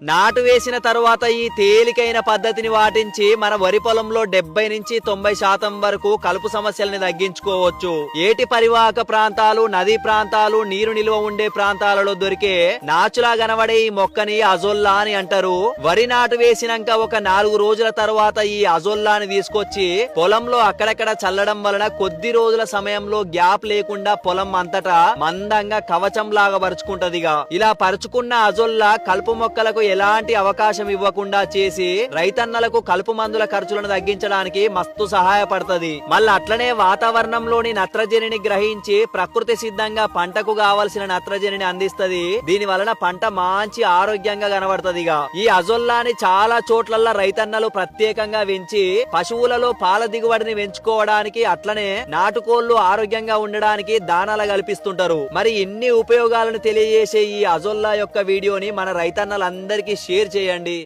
నాటు వేసిన తరువాత ఈ తేలికైన పద్ధతిని పాటించి మన వరి పొలంలో 70 నుంచి 90% వరకు కలుపు సమస్యల్ని తగ్గించుకోవచ్చు. ఏటి పరివాహక ప్రాంతాలు, నదీ ప్రాంతాలు, నీరు నిల్వ ఉండే ప్రాంతాలలో దొరికే నాచులా కనబడే ఈ మొక్కని అజొల్లా అని అంటారు. వరి నాటు వేసినాక ఒక 4 రోజుల తర్వాత ఈ అజొల్లాని తీసుకొచ్చి పొలంలో అక్కడక్కడ చల్లడం వలన కొద్ది రోజుల సమయంలో గ్యాప్ లేకుండా పొలం అంతటా మందంగా కవచం లాగా పరుచుకుంటదిగా. ఇలా పరుచుకున్న అజొల్లా కలుపు మొక్కలకు ఎలాంటి అవకాశం ఇవ్వకుండా చేసి రైతన్నలకు కలుపు మందుల ఖర్చులను తగ్గించడానికి మస్తు సహాయపడుతుంది. మళ్ళీ అట్లనే వాతావరణంలోని నత్రజనిని గ్రహించి ప్రకృతి సిద్ధంగా పంటకు కావలసిన నత్రజనిని అందిస్తది. దీని వలన పంట మంచి ఆరోగ్యంగా కనబడుతుందిగా. ఈ అజొల్లాని చాలా చోట్లల్లో రైతన్నలు ప్రత్యేకంగా పెంచి పశువులలో పాల దిగుబడిని పెంచుకోవడానికి, అట్లనే నాటుకోళ్లు ఆరోగ్యంగా ఉండడానికి దానాలు కల్పిస్తుంటారు. మరి ఇన్ని ఉపయోగాలను తెలియజేసే ఈ అజొల్లా యొక్క వీడియోని మన రైతన్నలందరికీ షేర్ చేయండి.